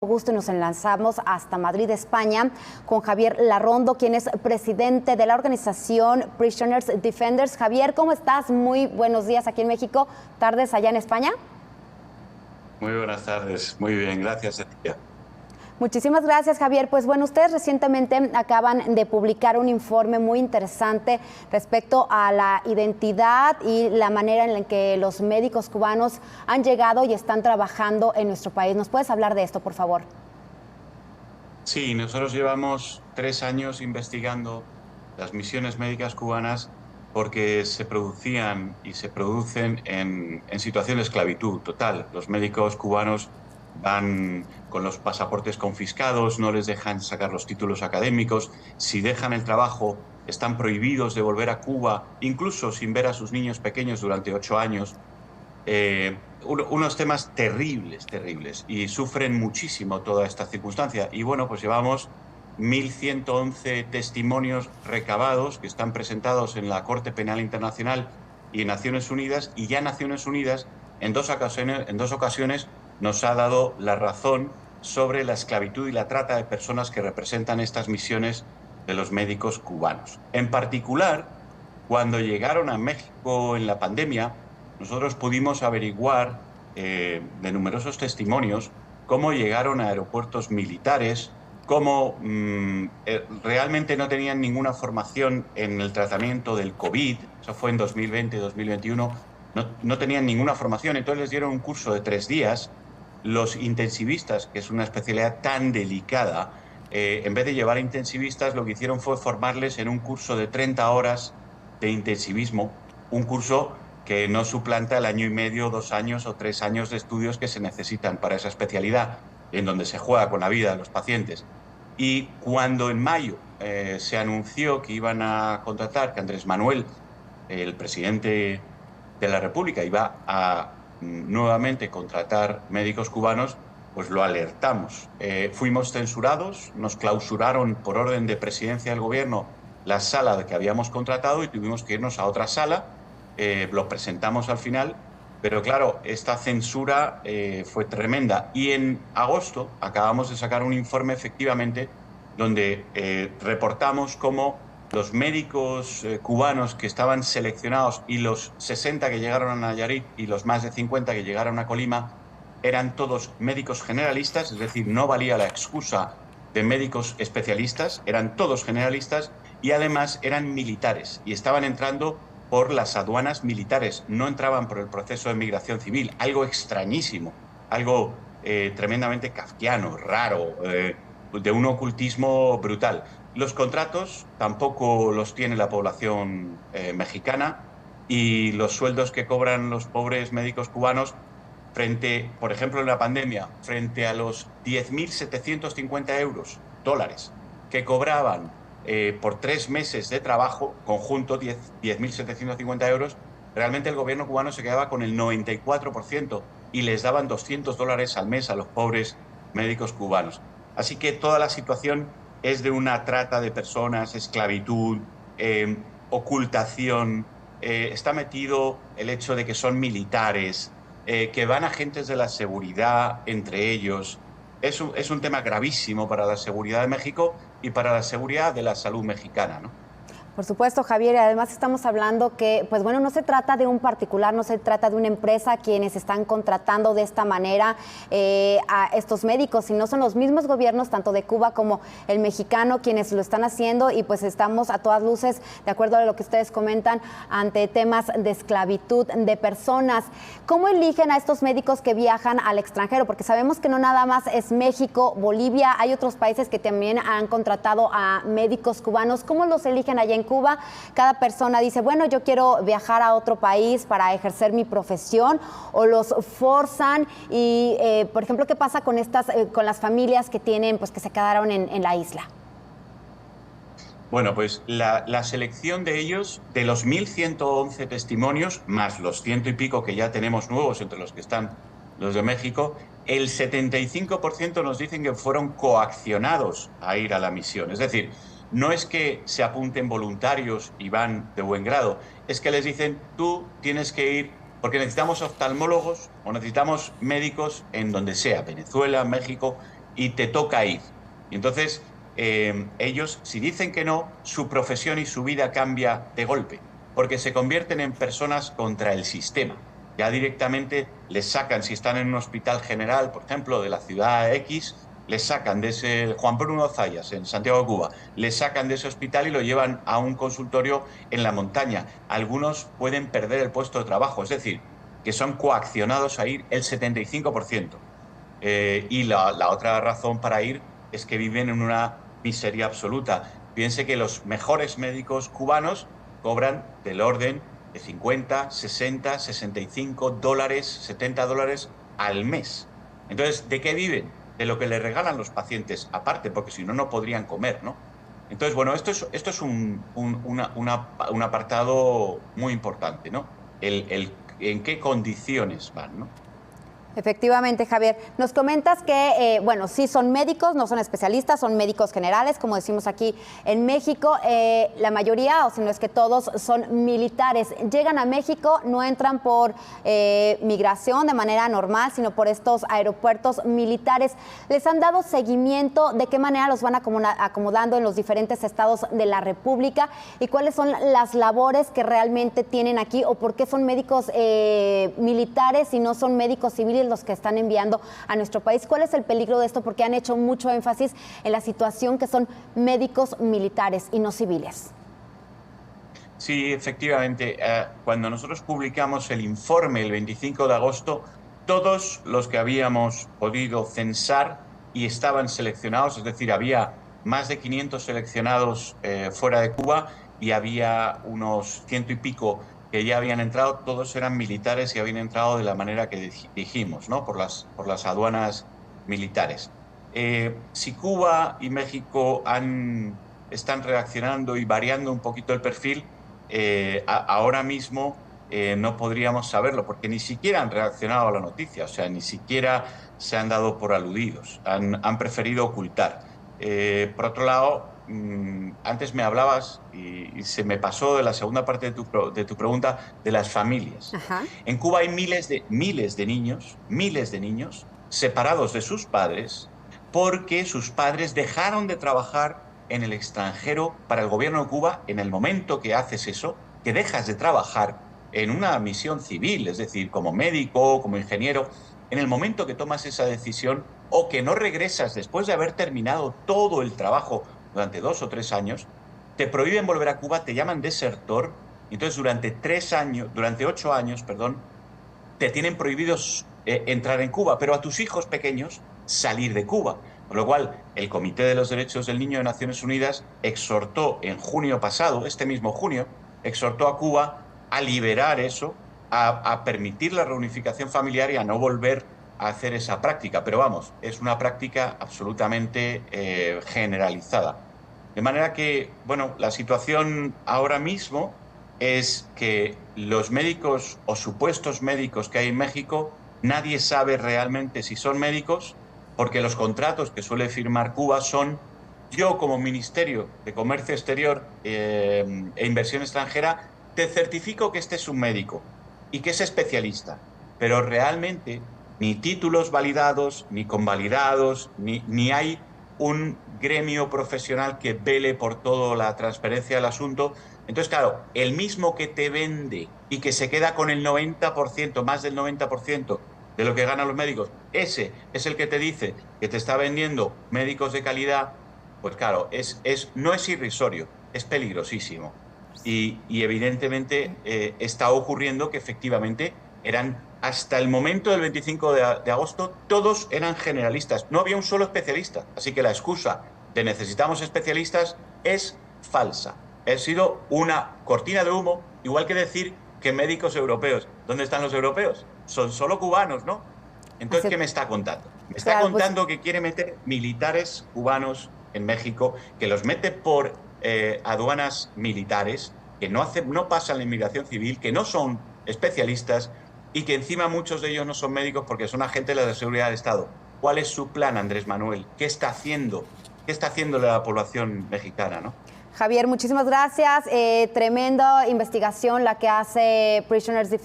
Gusto y nos enlazamos hasta Madrid, España, con Javier Larrondo, quien es presidente de la organización Prisoners Defenders. Javier, ¿cómo estás? Muy buenos días aquí en México, tardes allá en España. Muy buenas tardes, muy bien, gracias a ti. Muchísimas gracias, Javier. Pues bueno, ustedes recientemente acaban de publicar un informe muy interesante respecto a la identidad y la manera en la que los médicos cubanos han llegado y están trabajando en nuestro país. ¿Nos puedes hablar de esto, por favor? Sí, nosotros llevamos 3 años investigando las misiones médicas cubanas porque se producían y se producen en situación de esclavitud total. Los médicos cubanos van con los pasaportes confiscados, no les dejan sacar los títulos académicos, si dejan el trabajo están prohibidos de volver a Cuba, incluso sin ver a sus niños pequeños durante 8 años. Unos temas terribles, terribles, y sufren muchísimo toda esta circunstancia. Y bueno, pues llevamos 1.111 testimonios recabados que están presentados en la Corte Penal Internacional y en Naciones Unidas, y ya Naciones Unidas en dos ocasiones nos ha dado la razón sobre la esclavitud y la trata de personas que representan estas misiones de los médicos cubanos. En particular, cuando llegaron a México en la pandemia, nosotros pudimos averiguar de numerosos testimonios cómo llegaron a aeropuertos militares, cómo realmente no tenían ninguna formación en el tratamiento del COVID, eso fue en 2020, 2021, no tenían ninguna formación, entonces les dieron un curso de 3 días. Los intensivistas, que es una especialidad tan delicada, en vez de llevar intensivistas, lo que hicieron fue formarles en un curso de 30 horas de intensivismo, un curso que no suplanta el 1 año y medio, 2 años o 3 años de estudios que se necesitan para esa especialidad, en donde se juega con la vida de los pacientes. Y cuando en mayo se anunció que iban a contratar, que Andrés Manuel, el presidente de la República, iba a nuevamente contratar médicos cubanos, pues lo alertamos. Fuimos censurados, nos clausuraron por orden de presidencia del gobierno la sala que habíamos contratado y tuvimos que irnos a otra sala. Lo presentamos al final, pero claro, esta censura fue tremenda. Y en agosto acabamos de sacar un informe, efectivamente, donde reportamos cómo los médicos cubanos que estaban seleccionados y los 60 que llegaron a Nayarit y los más de 50 que llegaron a Colima eran todos médicos generalistas, es decir, no valía la excusa de médicos especialistas, eran todos generalistas y además eran militares y estaban entrando por las aduanas militares, no entraban por el proceso de migración civil, algo extrañísimo, algo tremendamente kafkiano, raro, de un ocultismo brutal. Los contratos tampoco los tiene la población mexicana, y los sueldos que cobran los pobres médicos cubanos frente, por ejemplo, en la pandemia, frente a los 10.750 euros, dólares, que cobraban por 3 meses de trabajo conjunto, 10.750 euros, realmente el gobierno cubano se quedaba con el 94% y les daban $200 al mes a los pobres médicos cubanos. Así que toda la situación es de una trata de personas, esclavitud, ocultación. Está metido el hecho de que son militares, que van agentes de la seguridad entre ellos. Es un tema gravísimo para la seguridad de México y para la seguridad de la salud mexicana, ¿no? Por supuesto, Javier, y además estamos hablando que, pues bueno, no se trata de un particular, no se trata de una empresa quienes están contratando de esta manera a estos médicos, sino son los mismos gobiernos, tanto de Cuba como el mexicano, quienes lo están haciendo, y pues estamos a todas luces, de acuerdo a lo que ustedes comentan, ante temas de esclavitud de personas. ¿Cómo eligen a estos médicos que viajan al extranjero? Porque sabemos que no nada más es México, Bolivia, hay otros países que también han contratado a médicos cubanos. ¿Cómo los eligen allá en Cuba? Cada persona dice, bueno, yo quiero viajar a otro país para ejercer mi profesión, o los forzan. Y, por ejemplo, ¿qué pasa con con las familias que tienen, pues que se quedaron en la isla? Bueno, pues la selección de ellos, de los 1.111 testimonios, más los ciento y pico que ya tenemos nuevos, entre los que están los de México, el 75% nos dicen que fueron coaccionados a ir a la misión. Es decir, no es que se apunten voluntarios y van de buen grado, es que les dicen, tú tienes que ir porque necesitamos oftalmólogos o necesitamos médicos en donde sea, Venezuela, México, y te toca ir. Y entonces ellos, si dicen que no, su profesión y su vida cambia de golpe, porque se convierten en personas contra el sistema. Ya directamente les sacan, si están en un hospital general, por ejemplo, de la ciudad X, les sacan de ese Juan Bruno Zayas, en Santiago de Cuba, les sacan de ese hospital y lo llevan a un consultorio en la montaña. Algunos pueden perder el puesto de trabajo, es decir, que son coaccionados a ir el 75%. Y la otra razón para ir es que viven en una miseria absoluta. Piense que los mejores médicos cubanos cobran del orden de 50, 60, 65 dólares, 70 dólares al mes. Entonces, ¿de qué viven? De lo que les regalan los pacientes aparte, porque si no, no podrían comer, ¿no? Entonces, bueno, esto es un apartado muy importante, ¿no? En qué condiciones van, ¿no? Efectivamente, Javier. Nos comentas que, bueno, sí son médicos, no son especialistas, son médicos generales, como decimos aquí en México. La mayoría, o si no es que todos, son militares. Llegan a México, no entran por migración de manera normal, sino por estos aeropuertos militares. ¿Les han dado seguimiento? ¿De qué manera los van acomodando en los diferentes estados de la República? ¿Y cuáles son las labores que realmente tienen aquí? ¿O por qué son médicos militares y no son médicos civiles los que están enviando a nuestro país? ¿Cuál es el peligro de esto? Porque han hecho mucho énfasis en la situación que son médicos militares y no civiles. Sí, efectivamente. Cuando nosotros publicamos el informe el 25 de agosto, todos los que habíamos podido censar y estaban seleccionados, es decir, había más de 500 seleccionados fuera de Cuba y había unos 100 y pico que ya habían entrado, todos eran militares y habían entrado de la manera que dijimos, ¿no? Por las aduanas militares. Si Cuba y México están reaccionando y variando un poquito el perfil, ahora mismo no podríamos saberlo, porque ni siquiera han reaccionado a la noticia, o sea, ni siquiera se han dado por aludidos, han preferido ocultar. Por otro lado, antes me hablabas y se me pasó de la segunda parte de tu pregunta de las familias. Ajá. En Cuba hay miles de niños separados de sus padres porque sus padres dejaron de trabajar en el extranjero para el gobierno de Cuba. En el momento que haces eso, que dejas de trabajar en una misión civil, es decir, como médico, como ingeniero, en el momento que tomas esa decisión o que no regresas después de haber terminado todo el trabajo durante 2 o 3 años, te prohíben volver a Cuba, te llaman desertor, y entonces durante 8 años, te tienen prohibidos entrar en Cuba, pero a tus hijos pequeños salir de Cuba. Con lo cual, el Comité de los Derechos del Niño de Naciones Unidas exhortó en junio pasado, este mismo junio, exhortó a Cuba a liberar eso, a permitir la reunificación familiar y a no volver a hacer esa práctica. Pero vamos, es una práctica absolutamente generalizada. De manera que, bueno, la situación ahora mismo es que los médicos o supuestos médicos que hay en México, nadie sabe realmente si son médicos, porque los contratos que suele firmar Cuba son: yo como Ministerio de Comercio Exterior e Inversión Extranjera te certifico que este es un médico y que es especialista, pero realmente ni títulos validados, ni convalidados, ni hay un gremio profesional que vele por toda la transparencia del asunto. Entonces, claro, el mismo que te vende y que se queda con el 90%, más del 90% de lo que ganan los médicos, ese es el que te dice que te está vendiendo médicos de calidad. Pues claro, no es irrisorio, es peligrosísimo. Y evidentemente está ocurriendo que efectivamente hasta el momento del 25 de agosto, todos eran generalistas. No había un solo especialista. Así que la excusa de necesitamos especialistas es falsa. Ha sido una cortina de humo, igual que decir que médicos europeos. ¿Dónde están los europeos? Son solo cubanos, ¿no? Entonces, ¿qué me está contando? Me está contando que quiere meter militares cubanos en México, que los mete por aduanas militares, que no pasan la inmigración civil, que no son especialistas y que encima muchos de ellos no son médicos porque son agentes de la seguridad del Estado. ¿Cuál es su plan, Andrés Manuel? ¿Qué está haciendo? ¿Qué está haciendo la población mexicana, no? Javier, muchísimas gracias. Tremenda investigación la que hace Prisoners Defense.